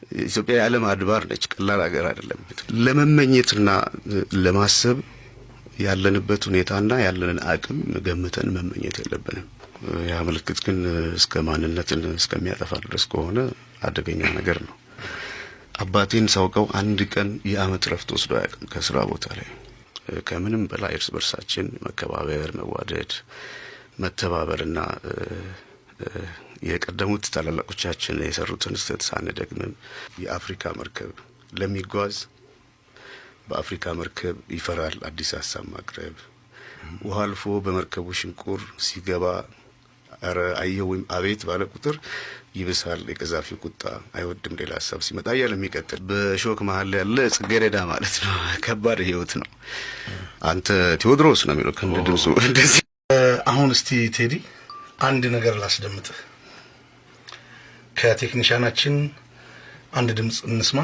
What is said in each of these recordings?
ኢትዮጵያ የዓለም አድባር ነች፣ ቀላል ሀገር አይደለም። ለመመኘትና ለማሰብ ያለንበት ሁኔታና ያለንን አቅም ገምተን መመኘት የለብንም። ያ ምልክት ግን እስከ ማንነትን እስከሚያጠፋ ድረስ ከሆነ አደገኛ ነገር ነው። አባቴን ሳውቀው አንድ ቀን የዓመት ረፍት ወስዶ አያውቅም ከስራ ቦታ ላይ። ከምንም በላይ እርስ በርሳችን መከባበር፣ መዋደድ፣ መተባበርና የቀደሙት ታላላቆቻችን የሰሩትን ስህተት ሳንደግም የአፍሪካ መርከብ ለሚጓዝ በአፍሪካ መርከብ ይፈራል አዲስ ሀሳብ ማቅረብ። ውሃ አልፎ በመርከቡ ሽንቁር ሲገባ አረ አየው ወይም አቤት ባለ ቁጥር ይብሳል የቀዛፊ ቁጣ። አይወድም ሌላ ሀሳብ ሲመጣ ያለ የሚቀጥል በሾክ መሃል ያለ ጽጌረዳ ማለት ነው። ከባድ ህይወት ነው። አንተ ቴዎድሮስ ነው የሚለው ከንድምሱ እንደዚህ። አሁን እስቲ ቴዲ አንድ ነገር ላስደምጥህ። ከቴክኒሻናችን አንድ ድምጽ እንስማ።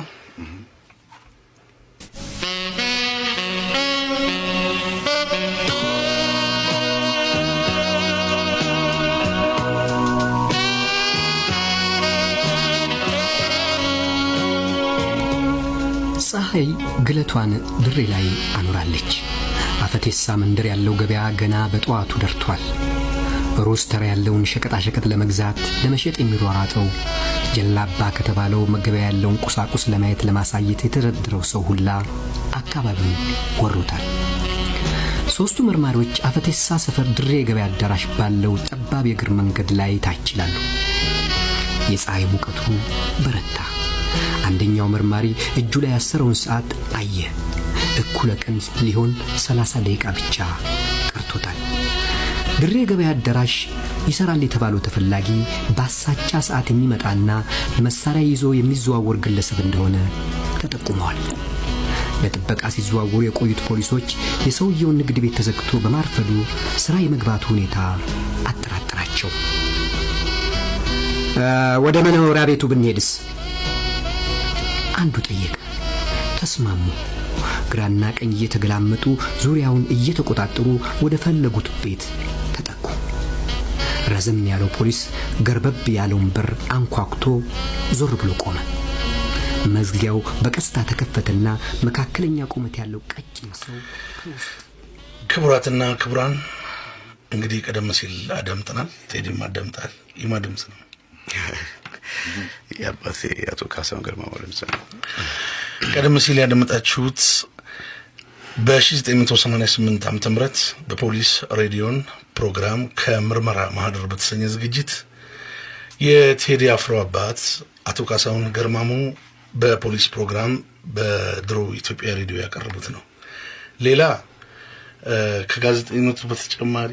ፀሐይ ግለቷን ድሬ ላይ አኖራለች። አፈቴሳ መንደር ያለው ገበያ ገና በጠዋቱ ደርቷል። ሮስተር ያለውን ሸቀጣሸቀጥ ለመግዛት ለመሸጥ የሚሯሯጠው ጀላባ ከተባለው መገበያ ያለውን ቁሳቁስ ለማየት ለማሳየት የተደረደረው ሰው ሁላ አካባቢውን ወሮታል። ሶስቱ መርማሪዎች አፈቴሳ ሰፈር ድሬ ገበያ አዳራሽ ባለው ጠባብ የእግር መንገድ ላይ ታችላሉ። የፀሐይ ሙቀቱ በረታ። አንደኛው መርማሪ እጁ ላይ ያሰረውን ሰዓት አየ። እኩለ ቀን ሊሆን 30 ደቂቃ ብቻ ቀርቶታል። ድሬ ገበያ አዳራሽ ይሰራል የተባለው ተፈላጊ በአሳቻ ሰዓት የሚመጣና መሳሪያ ይዞ የሚዘዋወር ግለሰብ እንደሆነ ተጠቁመዋል። ለጥበቃ ሲዘዋወሩ የቆዩት ፖሊሶች የሰውየውን ንግድ ቤት ተዘግቶ በማርፈዱ ስራ የመግባቱ ሁኔታ አጠራጠራቸው። ወደ መኖሪያ ቤቱ ብንሄድስ? አንዱ ጠየቀ። ተስማሙ። ግራና ቀኝ እየተገላመጡ ዙሪያውን እየተቆጣጠሩ ወደ ፈለጉት ቤት ተጠጉ። ረዘም ያለው ፖሊስ ገርበብ ያለውን በር አንኳኩቶ ዞር ብሎ ቆመ። መዝጊያው በቀስታ ተከፈተና መካከለኛ ቁመት ያለው ቀጭን ሰው ክቡራትና ክቡራን እንግዲህ ቀደም ሲል አዳምጠናል። ቴዲም አዳምጣል። ይማ ድምጽ ነው። ያባቴ አቶ ካሳሁን ግርማ ድምጽ ነው። ቀደም ሲል ያዳመጣችሁት በ1988 ዓመተ ምህረት በፖሊስ ሬዲዮን ፕሮግራም ከምርመራ ማህደር በተሰኘ ዝግጅት የቴዲ አፍሮ አባት አቶ ካሳሁን ግርማሞ በፖሊስ ፕሮግራም በድሮ ኢትዮጵያ ሬዲዮ ያቀረቡት ነው። ሌላ ከጋዜጠኝነቱ በተጨማሪ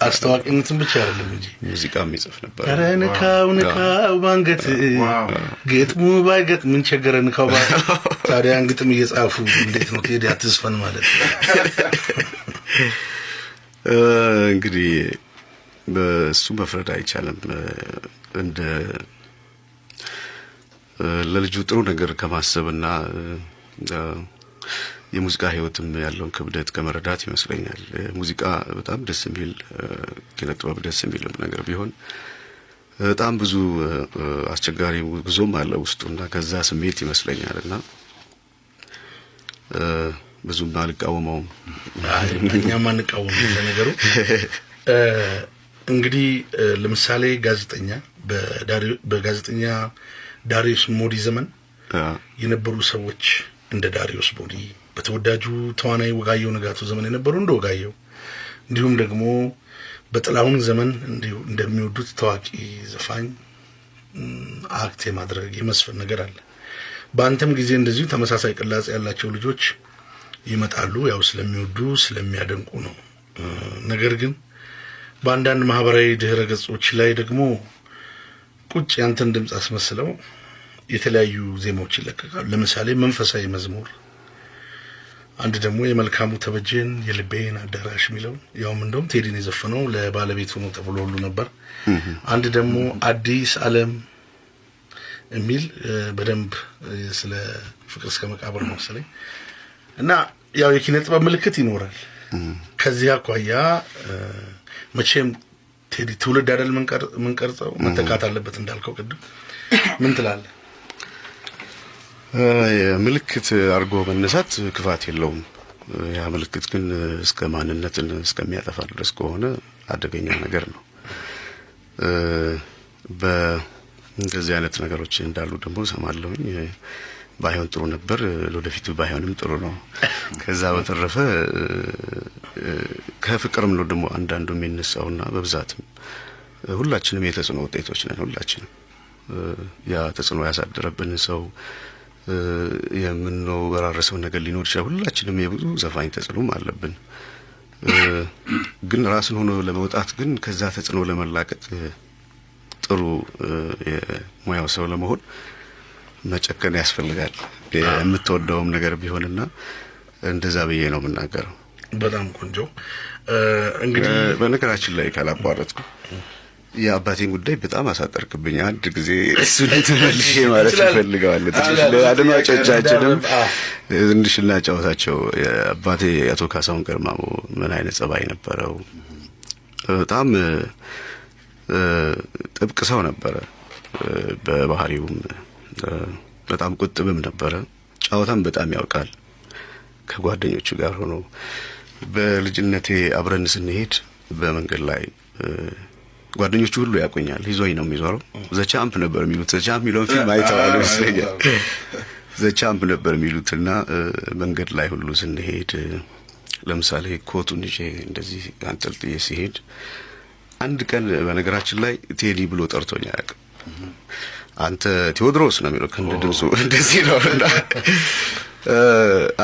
አስተዋቂነትን ብቻ አይደለም እንጂ ሙዚቃም ይጽፍ ነበር። ኧረ ንካው ባንገት ግጥሙ ባይገጥ ምን ቸገረ ንካው ባ ታዲያ ግጥም እየጻፉ እንዴት ነው ቴዲ አትስፈን ማለት ነው? እንግዲህ በሱ መፍረድ አይቻልም። እንደ ለልጁ ጥሩ ነገር ከማሰብና የሙዚቃ ህይወትም ያለውን ክብደት ከመረዳት ይመስለኛል። ሙዚቃ በጣም ደስ የሚል ኪነ ጥበብ ደስ የሚል ነገር ቢሆን በጣም ብዙ አስቸጋሪ ጉዞም አለ ውስጡና ከዛ ስሜት ይመስለኛልና ብዙም አልቃወመውም። እኛም አንቃወምም ለነገሩ። እንግዲህ ለምሳሌ ጋዜጠኛ በጋዜጠኛ ዳሪዮስ ሞዲ ዘመን የነበሩ ሰዎች እንደ ዳሪዮስ ሞዲ፣ በተወዳጁ ተዋናይ ወጋየሁ ንጋቱ ዘመን የነበሩ እንደ ወጋየሁ፣ እንዲሁም ደግሞ በጥላሁን ዘመን እንደሚወዱት ታዋቂ ዘፋኝ አክት የማድረግ የመስፈን ነገር አለ። በአንተም ጊዜ እንደዚሁ ተመሳሳይ ቅላጼ ያላቸው ልጆች ይመጣሉ። ያው ስለሚወዱ ስለሚያደንቁ ነው። ነገር ግን በአንዳንድ ማህበራዊ ድህረ ገጾች ላይ ደግሞ ቁጭ ያንተን ድምጽ አስመስለው የተለያዩ ዜማዎች ይለቀቃሉ። ለምሳሌ መንፈሳዊ መዝሙር፣ አንድ ደግሞ የመልካሙ ተበጀን የልቤን አዳራሽ የሚለው ያውም እንደውም ቴዲን የዘፈነው ለባለቤቱ ነው ተብሎ ሁሉ ነበር። አንድ ደግሞ አዲስ ዓለም የሚል በደንብ ስለ ፍቅር እስከ መቃብር ነው መሰለኝ እና ያው የኪነ ጥበብ ምልክት ይኖራል። ከዚህ አኳያ መቼም ቴዲ ትውልድ አይደል መንቀርጸው መተካት አለበት እንዳልከው ቅድም ምን ትላለህ? ምልክት አድርጎ መነሳት ክፋት የለውም። ያ ምልክት ግን እስከ ማንነትን እስከሚያጠፋ ድረስ ከሆነ አደገኛ ነገር ነው። በእንደዚህ አይነት ነገሮች እንዳሉ ደግሞ ሰማለሁኝ። ባይሆን ጥሩ ነበር፣ ለወደፊቱ ባይሆንም ጥሩ ነው። ከዛ በተረፈ ከፍቅርም ነው ደግሞ አንዳንዱ የሚነሳውና በብዛትም ሁላችንም የተጽዕኖ ውጤቶች ነን። ሁላችንም ያ ተጽዕኖ ያሳደረብን ሰው የምንወራረሰው ነገር ሊኖር ይችላል። ሁላችንም የብዙ ዘፋኝ ተጽዕኖም አለብን። ግን ራስን ሆኖ ለመውጣት ግን ከዛ ተጽዕኖ ለመላቀቅ ጥሩ የሙያው ሰው ለመሆን መጨከን ያስፈልጋል። የምትወደውም ነገር ቢሆንና እንደዛ ብዬ ነው የምናገረው። በጣም ቆንጆ። እንግዲህ በነገራችን ላይ ካላቋረጥኩ የአባቴን ጉዳይ በጣም አሳጠርክብኝ። አንድ ጊዜ እሱን ተመልሼ ማለት እፈልጋለሁ። አድማጮቻችንም ትንሽ እናጫውታቸው። አባቴ አቶ ካሳሁን ገርማሞ ምን አይነት ጸባይ ነበረው? በጣም ጥብቅ ሰው ነበረ። በባህሪውም በጣም ቁጥብም ነበረ። ጨዋታም በጣም ያውቃል። ከጓደኞቹ ጋር ሆኖ በልጅነቴ አብረን ስንሄድ በመንገድ ላይ ጓደኞቹ ሁሉ ያቆኛል። ይዞኝ ነው የሚዞረው። ዘቻምፕ ነበር የሚሉት። ዘቻምፕ የሚለውን ፊልም አይተዋል ይመስለኛል። ዘቻምፕ ነበር የሚሉትና መንገድ ላይ ሁሉ ስንሄድ ለምሳሌ ኮቱን ይዤ እንደዚህ አንጠልጥዬ ሲሄድ አንድ ቀን በነገራችን ላይ ቴዲ ብሎ ጠርቶኝ አያውቅም። አንተ ቴዎድሮስ ነው የሚለው ከእንደ ድምፁ እንደዚህ ነውና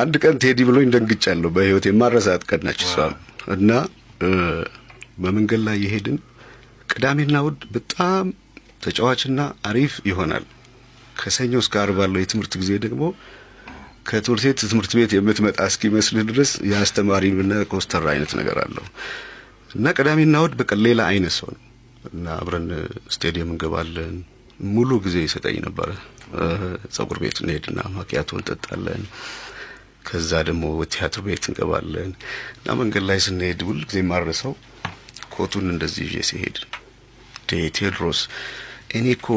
አንድ ቀን ቴዲ ብሎኝ ደንግጫለሁ። በህይወት የማረሳት ቀን ነች እሷ። እና በመንገድ ላይ የሄድን ቅዳሜና እሑድ በጣም ተጫዋችና አሪፍ ይሆናል። ከሰኞ እስከ ዓርብ ባለው የትምህርት ጊዜ ደግሞ ከትምህርት ቤት የምትመጣ እስኪመስል ድረስ የአስተማሪና ኮስተር አይነት ነገር አለው። እና ቅዳሜና እሑድ በቃ ሌላ አይነት ሰው ነው። እና አብረን ስቴዲየም እንገባለን። ሙሉ ጊዜ ይሰጠኝ ነበር። ጸጉር ቤት እንሄድና ማኪያቶ እንጠጣለን። ከዛ ደግሞ ቲያትር ቤት እንገባለን። እና መንገድ ላይ ስንሄድ ሁሉ ጊዜ ማረሰው ኮቱን እንደዚህ ይዤ ሲሄድ ቴድሮስ እኔ እኮ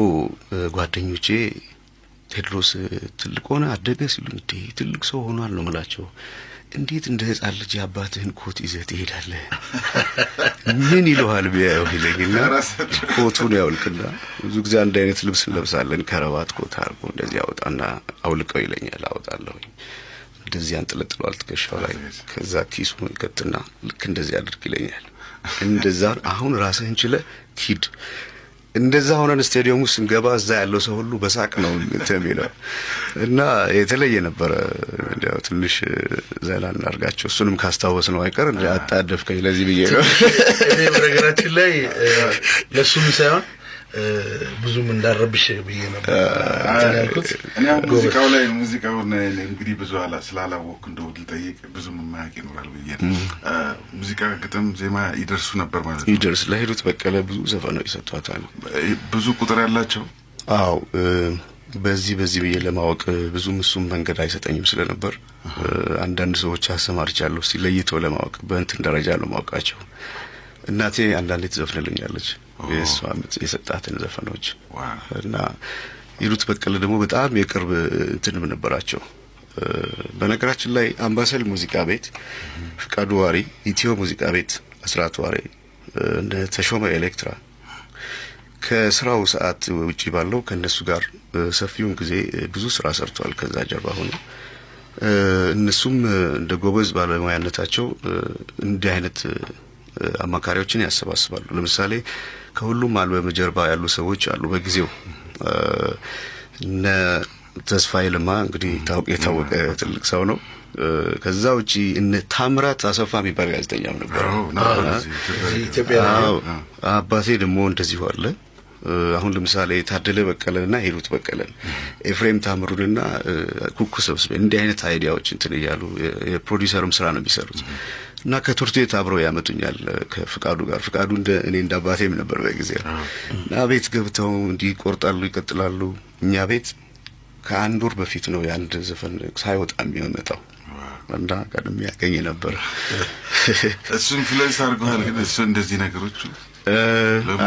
ጓደኞቼ ቴድሮስ ትልቅ ሆነ አደገ ሲሉኝ ትልቅ ሰው ሆኗል ነው የምላቸው። እንዴት እንደ ሕፃን ልጅ አባትህን ኮት ይዘህ ትሄዳለህ? ምን ይለዋል ቢያየው ይለኝና ኮቱን ያውልቅና ብዙ ጊዜ አንድ አይነት ልብስ እንለብሳለን። ከረባት ኮት አድርጎ እንደዚህ ያወጣና አውልቀው ይለኛል። አወጣለሁኝ። እንደዚህ አንጠለጥሏል ትከሻው ላይ። ከዛ ኪሱን ይከትና ልክ እንደዚህ አድርግ ይለኛል። እንደዛ አሁን ራስህን ችለህ ሂድ። እንደዛ ሆነን ስቴዲየም ውስጥ እንገባ እዛ ያለው ሰው ሁሉ በሳቅ ነው የሚለው እና የተለየ ነበረ። እንደው ትንሽ ዘላ እናርጋቸው። እሱንም ካስታወስ ነው አይቀር አጣደፍከኝ ለዚህ ብዬ ነው። እኔ በነገራችን ላይ ለሱም ሳይሆን ብዙም እንዳረብሽ ብዬ ነበር ያልኩት። እኔ ሙዚቃውን እንግዲህ ብዙ ስላላወቅኩ እንደው ልጠይቅ ብዙም የማያውቅ ይኖራል ብዬ ሙዚቃ ግጥም ዜማ ይደርሱ ነበር ማለት ነው? ይደርስ ለሄዱት በቀለ ብዙ ዘፈኖች ይሰጧታል። ብዙ ቁጥር ያላቸው? አዎ። በዚህ ብዬ ለማወቅ ብዙም እሱም መንገድ አይሰጠኝም ስለነበር አንዳንድ ሰዎች አሰማርቻለሁ ሲለይቶ ለማወቅ በእንትን ደረጃ ነው ማወቃቸው። እናቴ አንዳንዴ ትዘፍንልኛለች የሷ የሰጣትን ዘፈኖች እና ሂሩት በቀለ ደግሞ በጣም የቅርብ እንትንም ነበራቸው። በነገራችን ላይ አምባሰል ሙዚቃ ቤት፣ ፍቃዱ ዋሪ፣ ኢትዮ ሙዚቃ ቤት፣ አስራት ዋሪ፣ እንደ ተሾመ ኤሌክትራ ከስራው ሰዓት ውጪ ባለው ከነሱ ጋር ሰፊውን ጊዜ ብዙ ስራ ሰርቷል። ከዛ ጀርባ ሆኖ እነሱም እንደ ጎበዝ ባለሙያነታቸው እንዲህ አይነት አማካሪዎችን ያሰባስባሉ። ለምሳሌ ከሁሉም አልበም ጀርባ ያሉ ሰዎች አሉ በጊዜው እነ ተስፋዬ ለማ እንግዲህ የታወቀ ትልቅ ሰው ነው። ከዛ ውጪ እነ ታምራት አሰፋ የሚባል ጋዜጠኛም ነበር። አባቴ ደግሞ እንደዚሁ አለ። አሁን ለምሳሌ ታደለ በቀለና ሂሩት በቀለን፣ ኤፍሬም ታምሩንና ኩኩ ሰብስቤ እንዲህ አይነት አይዲያዎች እንትን እያሉ የፕሮዲዩሰርም ስራ ነው የሚሰሩት እና ከትምህርት ቤት አብረው ያመጡኛል ከፍቃዱ ጋር። ፍቃዱ እኔ እንደ አባቴም ነበር በጊዜው እና ቤት ገብተው እንዲህ ይቆርጣሉ፣ ይቀጥላሉ። እኛ ቤት ከአንድ ወር በፊት ነው የአንድ ዘፈን ሳይወጣ የሚመጣው እና ቀድሜ ያገኘ ነበር። እሱ ኢንፍሉዌንስ አድርጓል። ግን እሱ እንደዚህ ነገሮች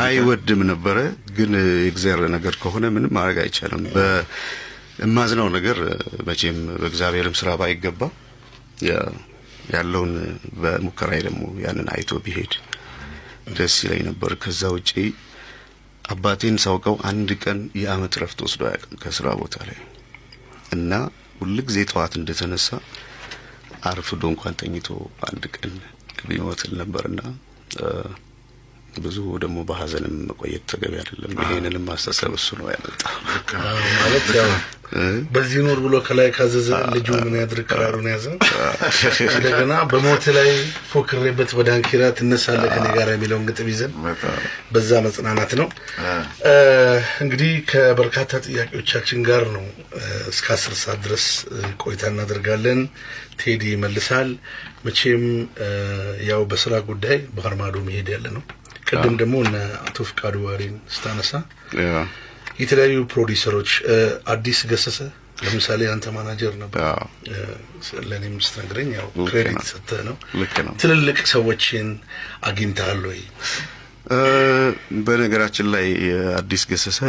አይወድም ነበረ። ግን የእግዚአብሔር ነገር ከሆነ ምንም ማድረግ አይቻልም። በእማዝነው ነገር መቼም በእግዚአብሔርም ስራ ባይገባ ያለውን በሙከራዬ ደግሞ ያንን አይቶ ቢሄድ ደስ ይለኝ ነበር። ከዛ ውጪ አባቴን ሳውቀው አንድ ቀን የአመት ረፍት ወስዶ አያውቅም ከስራ ቦታ ላይ እና ሁልጊዜ ጠዋት እንደተነሳ አርፍዶ እንኳን ተኝቶ አንድ ቀን ቢሞትል ነበርና ብዙ ደግሞ በሐዘንም መቆየት ተገቢ አይደለም። ይሄንንም ማስተሰብ እሱ ነው ያመጣው ማለት ያው በዚህ ኑር ብሎ ከላይ ካዘዘ ልጁ ምን ያድርግ ቀራሩን ያዘ። እንደገና በሞት ላይ ፎክሬበት በዳንኪራ ትነሳለህ ከኔ ጋር የሚለውን ግጥም ይዘን በዛ መጽናናት ነው። እንግዲህ ከበርካታ ጥያቄዎቻችን ጋር ነው እስከ 10 ሰዓት ድረስ ቆይታ እናደርጋለን። ቴዲ ይመልሳል። መቼም ያው በስራ ጉዳይ ባህር ማዶ መሄድ ያለ ነው። ቀደም ደግሞ እና አቶ ፍቃዱ ዋሪን ስታነሳ የተለያዩ ፕሮዲዩሰሮች አዲስ ገሰሰ ለምሳሌ አንተ ማናጀር ነበር። ለኔም ስትነግረኝ ያው ክሬዲት ሰጥተህ ነው። ትልልቅ ሰዎችን አግኝተሃል ወይ? በነገራችን ላይ አዲስ ገሰሰ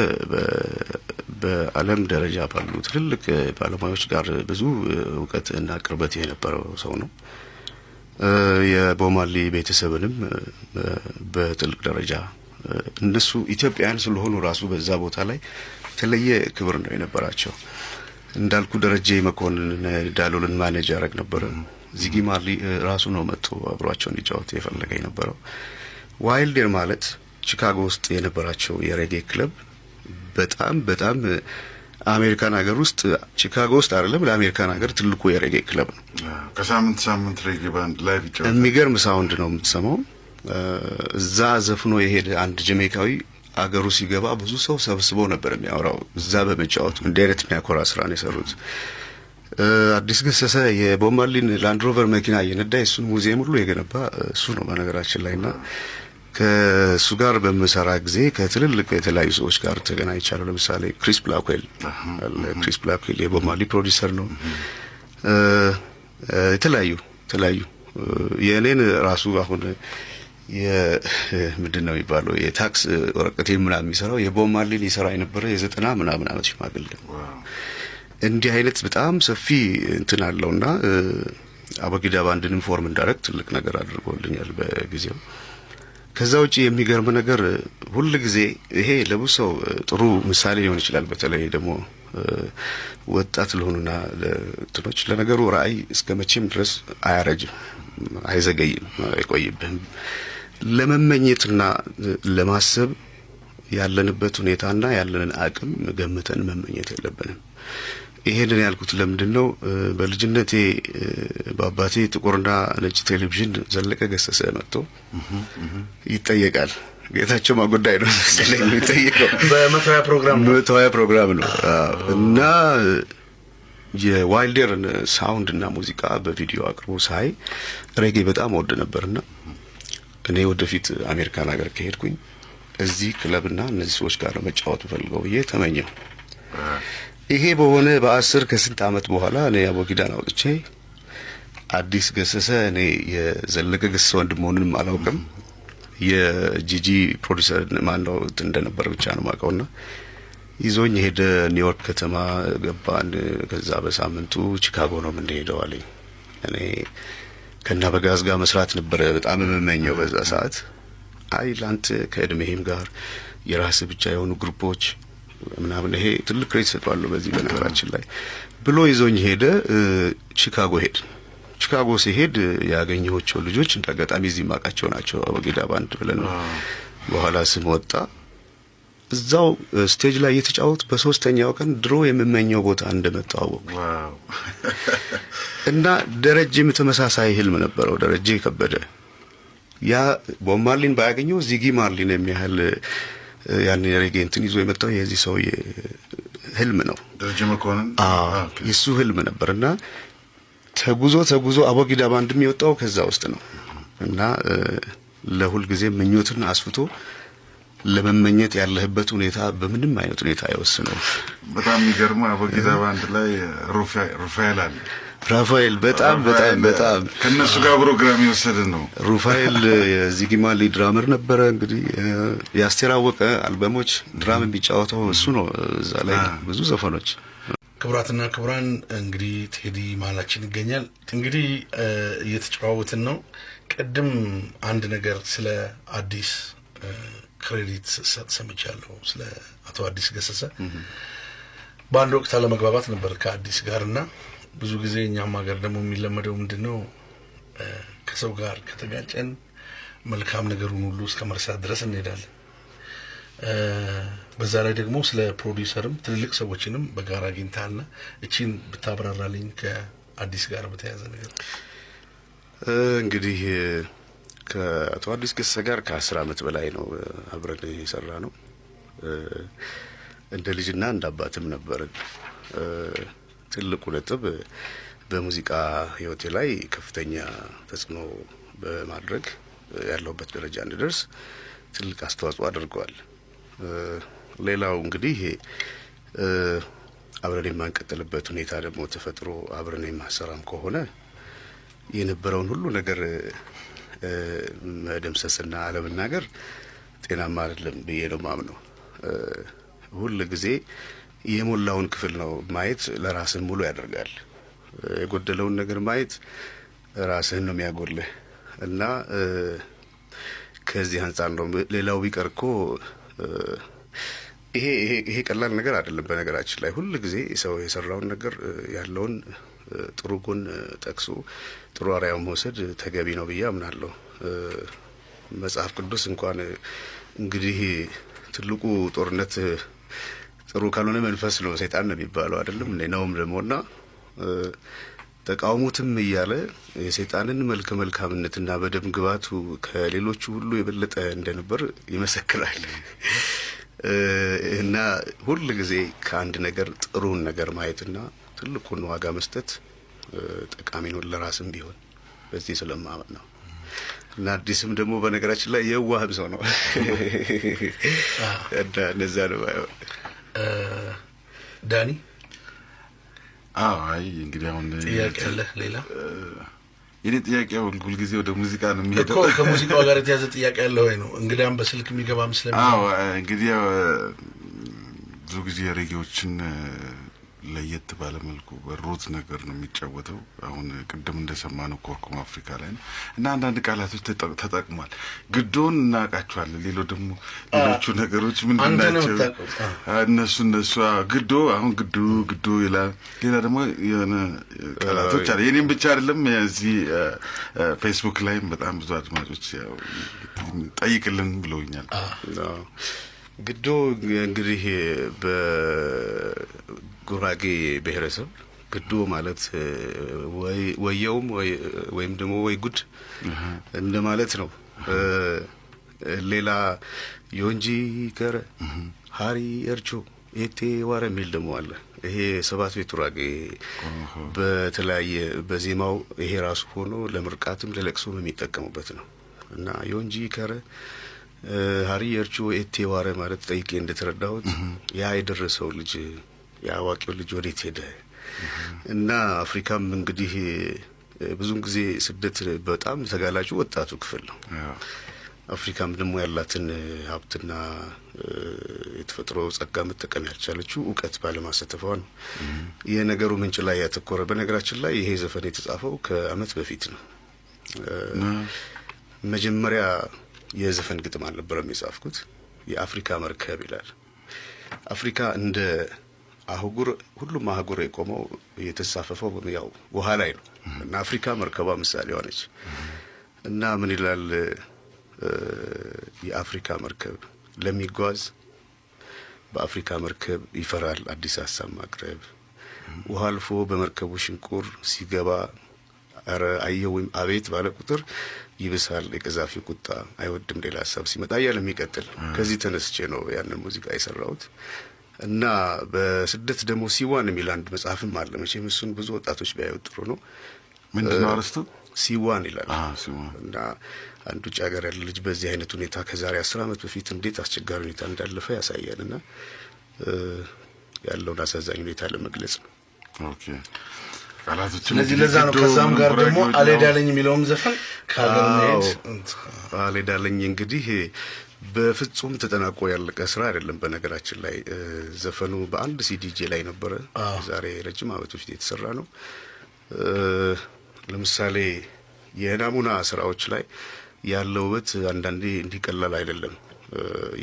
በዓለም ደረጃ ባሉ ትልልቅ ባለሙያዎች ጋር ብዙ እውቀት እና ቅርበት የነበረው ሰው ነው። የቦማሊ ቤተሰብንም በትልቅ ደረጃ እነሱ ኢትዮጵያውያን ስለሆኑ ራሱ በዛ ቦታ ላይ የተለየ ክብር ነው የነበራቸው። እንዳልኩ ደረጀ መኮንን ዳሎልን ማኔጅ ያደርግ ነበር። ዚጊ ማርሊ ራሱ ነው መጥቶ አብሯቸው እንዲጫወት የፈለገ የነበረው። ዋይልደር ማለት ቺካጎ ውስጥ የነበራቸው የሬጌ ክለብ በጣም አሜሪካን ሀገር ውስጥ ቺካጎ ውስጥ አይደለም ለአሜሪካን ሀገር ትልቁ የሬጌ ክለብ ነው። ከሳምንት ሬጌ ባንድ ላይ ይጫወታል። የሚገርም ሳውንድ ነው የምትሰማው። እዛ ዘፍኖ የሄደ አንድ ጀሜካዊ አገሩ ሲገባ ብዙ ሰው ሰብስበው ነበር የሚያወራው እዛ በመጫወቱ። እንዴት የሚያኮራ ስራ ነው የሰሩት። አዲስ ገሰሰ የቦማሊን ላንድ ሮቨር መኪና እየነዳ እሱን ሙዚየም ሁሉ የገነባ እሱ ነው በነገራችን ላይና ከሱ ጋር በመሰራ ጊዜ ከትልልቅ የተለያዩ ሰዎች ጋር ተገናኝቻለሁ። ለምሳሌ ክሪስ ብላክዌል የቦማሊ ፕሮዲዩሰር ነው። የተለያዩ የኔን ራሱ አሁን ምንድነው የሚባለው የታክስ ወረቀቴ ምናምን የሚሰራው የቦማሊን ይሰራ የነበረ የ90 ምናምን ዓመት ሽማግሌ ነው። እንዲህ አይነት በጣም ሰፊ እንትን አለውና አበጊዳ ባንድንም ፎርም እንዳደረግ ትልቅ ነገር አድርጎልኛል በጊዜው። ከዛ ውጪ የሚገርም ነገር ሁሉ ጊዜ ይሄ ለብዙ ጥሩ ምሳሌ ሊሆን ይችላል። በተለይ ደግሞ ወጣት ለሆኑና ለጥኖች ለነገሩ ራእይ እስከመቼም ድረስ አያረጅም፣ አይዘገይም፣ አይቆይብህም። ለመመኘትና ለማሰብ ያለንበት ሁኔታና ያለንን አቅም ገምተን መመኘት የለብንም። ይሄንን ያልኩት ለምንድነው? በልጅነቴ በአባቴ ጥቁርና ነጭ ቴሌቪዥን ዘለቀ ገሰሰ መጥቶ ይጠየቃል። ጌታቸው ማጎዳይ ነው ስለዚህ የሚጠየቀው በመተያ ፕሮግራም ነው እና የዋይልደርን ሳውንድ እና ሙዚቃ በቪዲዮ አቅርቦ ሳይ ሬጌ በጣም ወድ ነበርና እኔ ወደፊት አሜሪካን ሀገር ከሄድኩኝ እዚህ ክለብና እነዚህ ሰዎች ጋር መጫወት ፈልገው ብዬ ተመኘው። ይሄ በሆነ በ10 ከስንት ዓመት በኋላ እኔ አቦጊዳን አውጥቼ አዲስ ገሰሰ እኔ የዘለቀ ገሰሰ ወንድም መሆኑንም አላውቅም። የጂጂ ፕሮዲዩሰር ማነው እንደነበር ብቻ ነው ማውቀውና ይዞኝ ሄደ። ኒውዮርክ ከተማ ገባን። ከዛ በሳምንቱ ቺካጎ ነው የምንሄደው አለኝ። እኔ ከና በጋዝ ጋር መስራት ነበር በጣም የምመኘው በዛ ሰዓት። አይ ላንተ ከእድሜህም ጋር የራስ ብቻ የሆኑ ግሩፖች ምናምን ይሄ ትልቅ ክሬዲት ሰጥቷለሁ በዚህ በነገራችን ላይ ብሎ ይዞኝ ሄደ። ቺካጎ ሲሄድ ያገኘኋቸው ልጆች እንደአጋጣሚ እዚህ ማቃቸው ናቸው። አቦጊዳ ባንድ ብለን በኋላ ስም ወጣ። እዛው ስቴጅ ላይ የተጫወቱ በሶስተኛው ቀን ድሮ የምመኘው ቦታ እንደመጣው ዋው እና ደረጀም ተመሳሳይ ህልም ነበረው። ደረጀ ከበደ ያ ቦማሊን ባያገኘው ዚጊ ማርሊን የሚያህል ያን የሬጌንትን ይዞ የመጣው የዚህ ሰው ህልም ነው። ደረጀ መኮንን የሱ ህልም ነበርና ተጉዞ አቦጊዳ ባንድ የሚወጣው ከዛ ውስጥ ነው እና ለሁል ጊዜ ምኞትን አስፍቶ ለመመኘት ያለህበት ሁኔታ በምንም አይነት ሁኔታ አይወስነው። በጣም የሚገርም አቦጊዳ ባንድ ላይ ሩፋኤል አለ። ራፋኤል በጣም ከነሱ ጋር ፕሮግራም የወሰድን ነው። ሩፋኤል የዚጊማሊ ድራመር ነበረ። እንግዲህ የአስቴር አወቀ አልበሞች ድራም የሚጫወተው እሱ ነው። እዛ ላይ ብዙ ዘፈኖች። ክቡራትና ክቡራን እንግዲህ ቴዲ ማላችን ይገኛል። እንግዲህ እየተጨዋወትን ነው። ቅድም አንድ ነገር ስለ አዲስ ክሬዲት ሰምቻለሁ፣ ስለ አቶ አዲስ ገሰሰ። በአንድ ወቅት አለመግባባት ነበር ከአዲስ ጋርና ብዙ ጊዜ እኛም ሀገር ደግሞ የሚለመደው ምንድነው ከሰው ጋር ከተጋጨን መልካም ነገሩን ሁሉ እስከ መርሳት ድረስ እንሄዳለን። በዛ ላይ ደግሞ ስለ ፕሮዲውሰርም ትልልቅ ሰዎችንም በጋራ አግኝታልና እቺን ብታብራራልኝ ከአዲስ ጋር በተያያዘ ነገር። እንግዲህ ከአቶ አዲስ ገሰሰ ጋር ከ10 ዓመት በላይ ነው አብረን የሰራ ነው። እንደ ልጅና እንደ አባትም ነበርን። ትልቁ ነጥብ በሙዚቃ ህይወቴ ላይ ከፍተኛ ተጽዕኖ በማድረግ ያለውበት ደረጃ እንድደርስ ትልቅ አስተዋጽኦ አድርገዋል። ሌላው እንግዲህ አብረን የማንቀጥልበት ሁኔታ ደግሞ ተፈጥሮ አብረን የማሰራም ከሆነ የነበረውን ሁሉ ነገር መደምሰስና አለመናገር ጤናማ አይደለም ብዬ ነው ማምነው። ሁል ጊዜ የሞላውን ክፍል ነው ማየት ለራስህ ሙሉ ያደርጋል። የጎደለውን ነገር ማየት ራስህን ነው የሚያጎልህ እና ከዚህ አንጻር ነው። ሌላው ቢቀር እኮ ይሄ ቀላል ነገር አይደለም። በነገራችን ላይ ሁል ጊዜ ሰው የሰራውን ነገር ያለውን ጥሩ ጎን ጠቅሶ ጥሩ አርአያ መውሰድ ተገቢ ነው ብዬ አምናለሁ። መጽሐፍ ቅዱስ እንኳን እንግዲህ ትልቁ ጦርነት ጥሩ ካልሆነ መንፈስ ነው ሰይጣን ነው የሚባለው አይደለም ነውም ደሞና ተቃውሞትም እያለ የሰይጣንን መልካምነትና በደም ግባቱ ከሌሎቹ ሁሉ የበለጠ እንደነበር ይመሰክራል። እና ሁሉ ጊዜ ከአንድ ነገር ጥሩን ነገር ማየትና ትልቁን ዋጋ መስጠት ጠቃሚ ነው ለራስም ቢሆን በዚህ ስለማመን ነው። እና አዲስም ደግሞ በነገራችን ላይ የዋህም ሰው ነው። እንደዛ ነው ዳኒ። አይ እንግዲህ አሁን ጥያቄ አለ ሌላ? የኔ ጥያቄ ሁል ጊዜ ወደ ሙዚቃ ነው የሚሄደው። ከሙዚቃው ጋር የተያዘ ጥያቄ አለ ወይ ነው? እንግዲያም በስልክ የሚገባም ስለሚሆን እንግዲህ ብዙ ጊዜ ሬጌዎችን ለየት ባለ መልኩ በሮት ነገር ነው የሚጫወተው። አሁን ቅድም እንደሰማነው ኮርኩም አፍሪካ ላይ ነው እና አንዳንድ ቃላቶች ተጠቅሟል። ግዶን እናውቃቸዋለን። ሌሎቹ ነገሮች ምንድን ናቸው? እነሱ ግዶ አሁን ግዶ ይላል። ሌላ ደግሞ የሆነ ቃላቶች አለ። የኔም ብቻ አይደለም፣ እዚህ ፌስቡክ ላይም በጣም ብዙ አድማጮች ጠይቅልን ብለውኛል። ግዶ እንግዲህ ጉራጌ ብሔረሰብ ግዶ ማለት ወየውም ወይም ደግሞ ወይ ጉድ እንደማለት ነው። ሌላ ዮንጂ ከረ ሃሪ እርቾ ኤቴ ዋረ የሚል ደግሞ አለ። ይሄ 7 ቤት ጉራጌ በተለያየ በዜማው ይሄ ራሱ ሆኖ ለምርቃትም ለለቅሶም የሚጠቀሙበት ነው እና ዮንጂ ከረ ሃሪ እርቾ ኤቴ ዋረ ማለት ጠይቄ እንደተረዳሁት ያ የደረሰው ልጅ የአዋቂው ልጅ ወዴት ሄደ? እና አፍሪካም እንግዲህ ብዙን ጊዜ ስደት በጣም ተጋላጩ ወጣቱ ክፍል ነው። አፍሪካም ደግሞ ያላትን ሀብትና የተፈጥሮ ጸጋ መጠቀም ያልቻለችው እውቀት ባለማሳተፏ ነው። የነገሩ ምንጭ ላይ ያተኮረ። በነገራችን ላይ ይሄ ዘፈን የተጻፈው ከዓመት በፊት ነው። መጀመሪያ የዘፈን ግጥም አልነበረም የጻፍኩት። የአፍሪካ መርከብ ይላል። አፍሪካ እንደ አህጉር ሁሉም አህጉር የቆመው የተሳፈፈው ያው ውሃ ላይ ነው እና አፍሪካ መርከቧ ምሳሌዋ ነች። እና ምን ይላል የአፍሪካ መርከብ ለሚጓዝ በአፍሪካ መርከብ ይፈራል አዲስ ሀሳብ ማቅረብ። ውሃ አልፎ በመርከቡ ሽንቁር ሲገባ አረ አየው ወይም አቤት ባለ ቁጥር ይብሳል የቀዛፊ ቁጣ አይወድም ሌላ ሀሳብ ሲመጣ እያለ የሚቀጥል። ከዚህ ተነስቼ ነው ያንን ሙዚቃ የሰራሁት። እና በስደት ደግሞ ሲዋን የሚል አንድ መጽሐፍም አለ። መቼም እሱን ብዙ ወጣቶች ቢያዩት ጥሩ ነው። ምንድነው አርስቱ? ሲዋን ይላል። ሲዋን እና አንዱ ውጭ ሀገር ያለ ልጅ በዚህ አይነት ሁኔታ ከዛሬ 10 ዓመት በፊት እንዴት አስቸጋሪ ሁኔታ እንዳለፈ ያሳያልና ያለውን አሳዛኝ ሁኔታ ለመግለጽ ነው። ኦኬ ስለዚህ ለዛ ነው ከዛም ጋር ደግሞ አልሄዳለኝ የሚለውም ዘፈን ከሀገር መሄድ አልሄዳለኝ እንግዲህ በፍጹም ተጠናቆ ያለቀ ስራ አይደለም። በነገራችን ላይ ዘፈኑ በአንድ ሲዲጄ ላይ ነበረ። ዛሬ ረጅም ዓመት በፊት የተሰራ ነው። ለምሳሌ የናሙና ስራዎች ላይ ያለው ውበት አንዳንዴ እንዲቀላል አይደለም።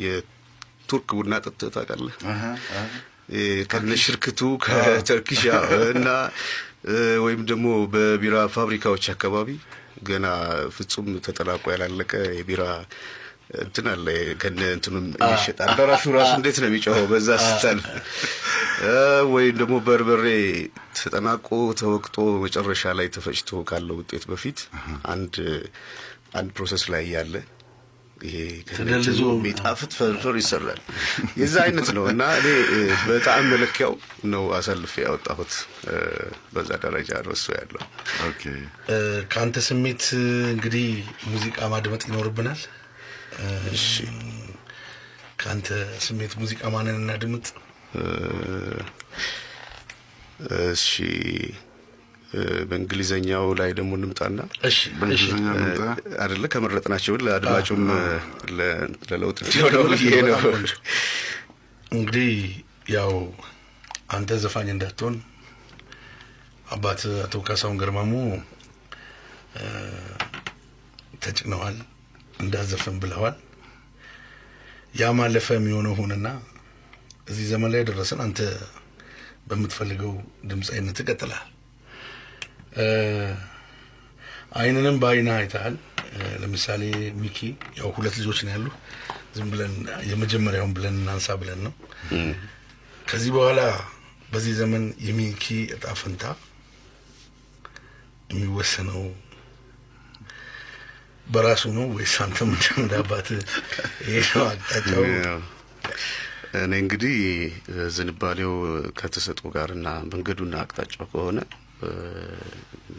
የቱርክ ቡና ጠጥተህ ታውቃለህ? ከነሽርክቱ ከተርኪሻ እና ወይም ደግሞ በቢራ ፋብሪካዎች አካባቢ ገና ፍጹም ተጠናቆ ያላለቀ የቢራ እንትን አለ ከነ እንትኑም ይሸጣል። ራሱ እንዴት ነው የሚጮኸው በዛ ስታል ወይም ደግሞ በርበሬ ተጠናቆ ተወቅጦ መጨረሻ ላይ ተፈጭቶ ካለው ውጤት በፊት አንድ ፕሮሰስ ላይ ያለ ይሄ ከነዚህ የሚጣፍጥ ፍርፍር ይሰራል። የዛ አይነት ነው እና እኔ በጣም መለኪያው ነው አሳልፌ ያወጣሁት። በዛ ደረጃ ነው እሱ ያለው። ኦኬ ካንተ ስሜት እንግዲህ ሙዚቃ ማድመጥ ይኖርብናል። እሺ ካንተ ስሜት ሙዚቃ ማንን እናድምጥ? እሺ በእንግሊዘኛው ላይ ደግሞ እንምጣና እሺ በእንግሊዘኛው እንምጣ አይደለ? ከመረጥናቸው ለአድማጩም ለለውጥ ነው ነው። እንግዲህ ያው አንተ ዘፋኝ እንዳትሆን አባት አቶ ካሳሁን ገርማሙ ተጭነዋል፣ እንዳዘፈን ብለዋል። ያ ማለፈ የሚሆነው ሆነና እዚህ ዘመን ላይ ደረሰን። አንተ በምትፈልገው ድምጻዊነት ትቀጥላል። አይንንም በአይና አይተሃል። ለምሳሌ ሚኪ ያው 2 ልጆች ነው ያሉ። ዝም ብለን የመጀመሪያውን ብለን እናንሳ ብለን ነው። ከዚህ በኋላ በዚህ ዘመን የሚኪ እጣ ፈንታ የሚወሰነው በራሱ ነው ወይስ አንተም እንዳባት ይሄው አጣጣው? እኔ እንግዲህ ዝንባሌው ከተሰጠው ጋርና መንገዱና አቅጣጫው ከሆነ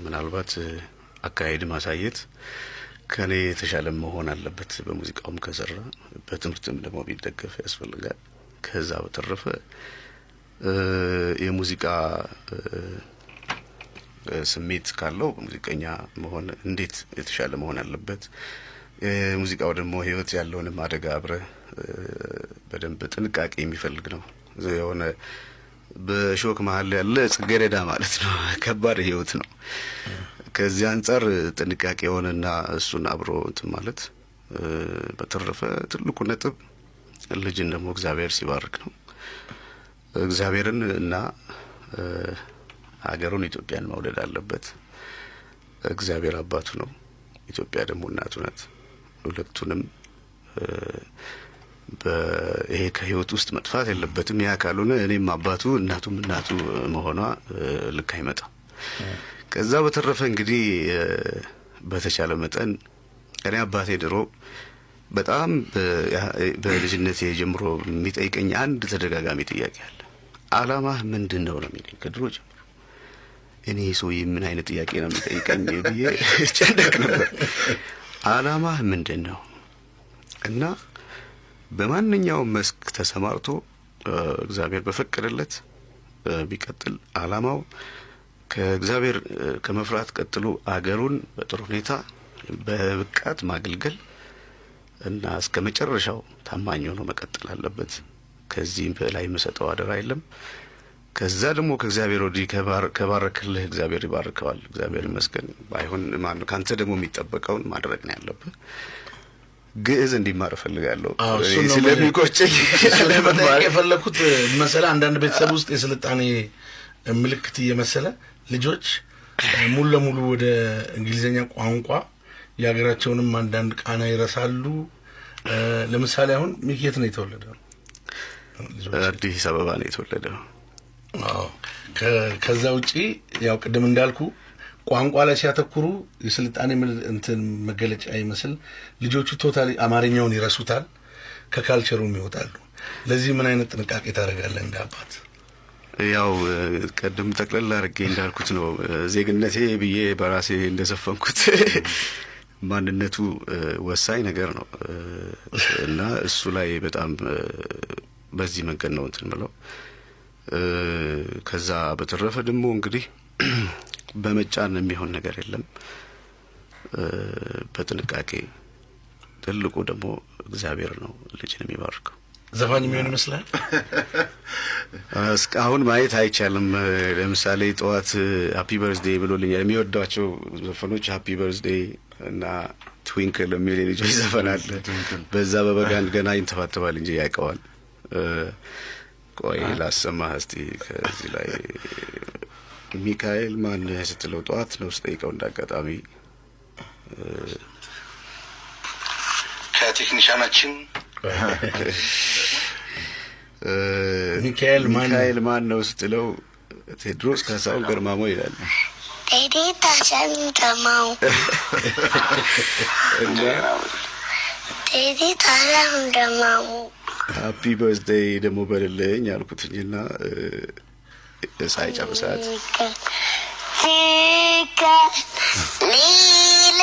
ምናልባት አካሄድ ማሳየት ከኔ የተሻለ መሆን አለበት። በሙዚቃውም ከሰራ በትምህርትም ደግሞ ቢደገፍ ያስፈልጋል። ከዛ በተረፈ የሙዚቃ ስሜት ካለው ሙዚቀኛ መሆን እንዴት የተሻለ መሆን አለበት። ሙዚቃው ደግሞ ህይወት ያለውንም አደጋ አብረ በደንብ ጥንቃቄ የሚፈልግ ነው። የሆነ በሾክ መሀል ያለ ጽጌረዳ ማለት ነው። ከባድ ህይወት ነው። ከዚህ አንፃር ጥንቃቄ የሆነና እሱን አብሮ እንትን ማለት። በተረፈ ትልቁ ነጥብ ልጅን ደግሞ እግዚአብሔር ሲባርክ ነው። እግዚአብሔርን እና ሀገሩን ኢትዮጵያን መውደድ አለበት። እግዚአብሔር አባቱ ነው፣ ኢትዮጵያ ደግሞ እናቱ ናት። ሁለቱንም ይሄ ከህይወት ውስጥ መጥፋት የለበትም። ያ ካልሆነ እኔም አባቱ እናቱም እናቱ መሆኗ ልክ አይመጣም። ከዛ በተረፈ እንግዲህ በተቻለ መጠን እኔ አባቴ ድሮ በጣም በልጅነቴ ጀምሮ የሚጠይቀኝ አንድ ተደጋጋሚ ጥያቄ አለ። አላማህ ምንድን ነው የሚለኝ ከድሮ ጀምሮ። እኔ ሰውዬ ምን አይነት ጥያቄ ነው የሚጠይቀኝ ብዬ ጨነቅ ነበር። አላማህ ምንድን ነው? እና በማንኛውም መስክ ተሰማርቶ እግዚአብሔር በፈቀደለት ቢቀጥል አላማው ከእግዚአብሔር ከመፍራት ቀጥሎ አገሩን በጥሩ ሁኔታ በብቃት ማገልገል እና እስከ መጨረሻው ታማኝ ሆኖ መቀጠል አለበት። ከዚህም በላይ የምሰጠው አደራ የለም። ከዛ ደግሞ ከእግዚአብሔር ወዲህ ከባረክልህ እግዚአብሔር ይባርከዋል። እግዚአብሔር ይመስገን። ባይሆን ማን ካንተ ደግሞ የሚጠበቀውን ማድረግ ነው ያለብህ። ግዕዝ እንዲማር እፈልጋለሁ ስለሚቆጨኝ ለመጠየቅ የፈለኩት መሰለ አንዳንድ ቤተሰብ ውስጥ የስልጣኔ ምልክት እየመሰለ ልጆች ሙሉ ለሙሉ ወደ እንግሊዘኛ ቋንቋ የሀገራቸውንም አንዳንድ ቃና ይረሳሉ። ለምሳሌ አሁን ሚኪ የት ነው የተወለደው? አዲስ አበባ ነው የተወለደው። አዎ ከዛ ውጪ ያው ቅድም እንዳልኩ ቋንቋ ላይ ሲያተኩሩ የስልጣኔ እንትን መገለጫ ይመስል ልጆቹ ቶታሊ አማርኛውን ይረሱታል፣ ከካልቸሩም ይወጣሉ። ለዚህ ምን አይነት ጥንቃቄ ታደርጋለህ እንደ አባት? ያው ቀደም ጠቅለል አድርጌ እንዳልኩት ነው ዜግነቴ ብዬ በራሴ እንደዘፈንኩት ማንነቱ ወሳኝ ነገር ነው እና እሱ ላይ በጣም በዚህ መንገድ ነው እንትን ምለው። ከዛ በተረፈ ደግሞ እንግዲህ በመጫን የሚሆን ነገር የለም። በጥንቃቄ ትልቁ ደግሞ እግዚአብሔር ነው ልጅን የሚባርከው። ዘፋኝ የሚሆን ይመስላል? እስካሁን ማየት አይቻልም። ለምሳሌ ጠዋት ሃፒ በርዝዴይ ብሎልኛል። የሚወዷቸው ዘፈኖች ሃፒ በርዝዴይ እና ትዊንክል የሚል ልጆች ዘፈናል። በዛ በበጋን ገና ይንተባተባል እንጂ ያውቀዋል። ቆይ ላሰማህ እስቲ ከዚህ ላይ ሚካኤል ማን ስትለው ጠዋት ነው ስጠይቀው እንዳጋጣሚ ከቴክኒሻናችን ሚካኤል ማን ነው ስትለው ቴድሮስ ካሳሁን ገርማሞ ይላል። ቴዲ ታሸንተማው ቴዲ ታሸንተማው ሃፒ በርዝዴይ ደግሞ በልልኝ አልኩትኝና ሳይጨርሳት ሊለ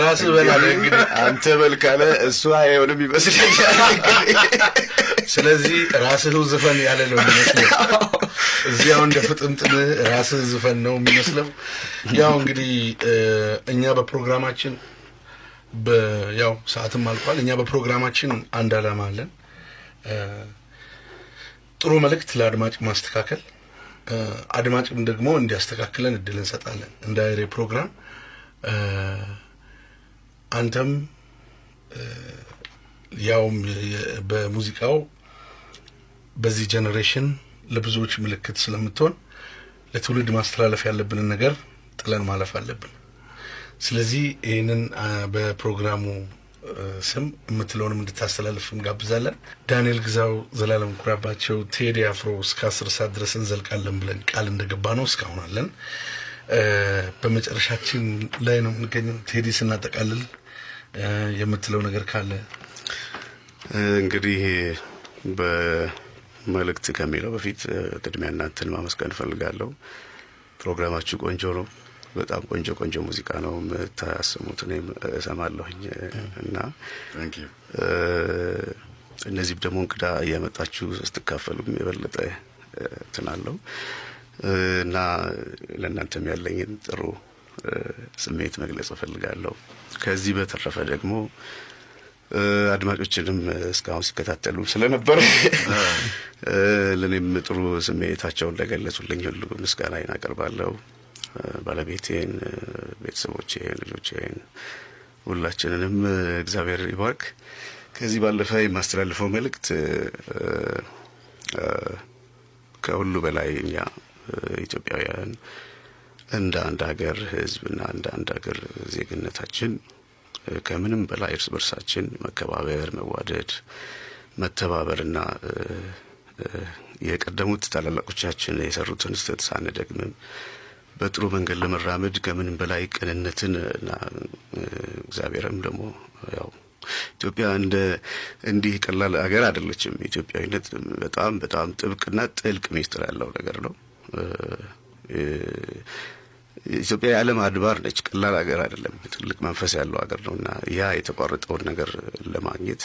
ራስህ በላለ እንግዲህ አንተ በል ካለ እሱ አይሆንም ይመስለኛል። ስለዚህ ራስህ ዝፈን ያለ ነው የሚመስለው። እዚያው እንደ ፍጥምጥም ራስህ ዝፈን ነው የሚመስለው። ያው እንግዲህ እኛ በፕሮግራማችን ያው ሰዓትም አልቋል። እኛ በፕሮግራማችን አንድ ዓላማ አለን። ጥሩ መልእክት ለአድማጭ ማስተካከል፣ አድማጭም ደግሞ እንዲያስተካክለን እድል እንሰጣለን። እንደ አይሬ ፕሮግራም አንተም ያውም በሙዚቃው በዚህ ጄኔሬሽን ለብዙዎች ምልክት ስለምትሆን ለትውልድ ማስተላለፍ ያለብንን ነገር ጥለን ማለፍ አለብን። ስለዚህ ይሄንን በፕሮግራሙ ስም የምትለውንም እንድታስተላልፍ እንጋብዛለን። ዳንኤል ግዛው፣ ዘላለም ኩራባቸው፣ ቴዲ አፍሮ እስከ 10 ሰዓት ድረስ እንዘልቃለን ብለን ቃል እንደገባ ነው እስካሁን አለን። በመጨረሻችን ላይ ነው የምንገኘው። ቴዲ ስናጠቃልል የምትለው ነገር ካለ? እንግዲህ በመልእክት ከሚለው በፊት ቅድሚያ እናንተን ማመስገን እፈልጋለሁ። ፕሮግራማችሁ ቆንጆ ነው። በጣም ቆንጆ ሙዚቃ ነው የምታሰሙት። እኔም እሰማለሁኝ እና እነዚህ ደግሞ እንግዳ እያመጣችሁ ስትካፈሉም የበለጠ ትናለው እና ለእናንተም ያለኝን ጥሩ ስሜት መግለጽ እፈልጋለሁ። ከዚህ በተረፈ ደግሞ አድማጮችንም እስካሁን ሲከታተሉ ስለነበር ለኔም ጥሩ ስሜታቸውን ለገለጹልኝ ሁሉ ምስጋናዬን አቀርባለሁ። ባለቤቴን፣ ቤተሰቦቼን፣ ልጆቼን ሁላችንንም እግዚአብሔር ይባርክ። ከዚህ ባለፈ የማስተላልፈው መልእክት ከሁሉ በላይ እኛ ኢትዮጵያውያን እንደ አንድ ሀገር ሕዝብና እንደ አንድ ሀገር ዜግነታችን ከምንም በላይ እርስ በርሳችን መከባበር፣ መዋደድ፣ መተባበርና የቀደሙት ታላላቆቻችን የሰሩትን ስህተት ሳንደግምም በጥሩ መንገድ ለመራመድ ከምንም በላይ ቅንነትን እና እግዚአብሔርም ደግሞ ያው ኢትዮጵያ እንዲህ ቀላል ሀገር አይደለችም። ኢትዮጵያዊነት በጣም ጥብቅና ጥልቅ ሚስጥር ያለው ነገር ነው። ኢትዮጵያ የዓለም አድባር ነች። ቀላል ሀገር አይደለም። ትልቅ መንፈስ ያለው ሀገር ነውና ያ የተቋረጠውን ነገር ለማግኘት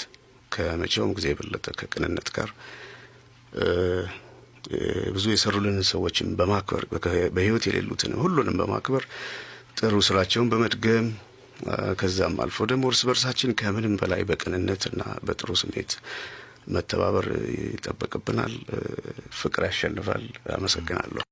ከመቼውም ጊዜ የበለጠ ከቅንነት ጋር ብዙ የሰሩልን ሰዎችን በማክበር በህይወት የሌሉትን ሁሉንም በማክበር ጥሩ ስራቸውን በመድገም ከዛም አልፎ ደግሞ እርስ በርሳችን ከምንም በላይ በቅንነትና በጥሩ ስሜት መተባበር ይጠበቅብናል። ፍቅር ያሸንፋል። አመሰግናለሁ።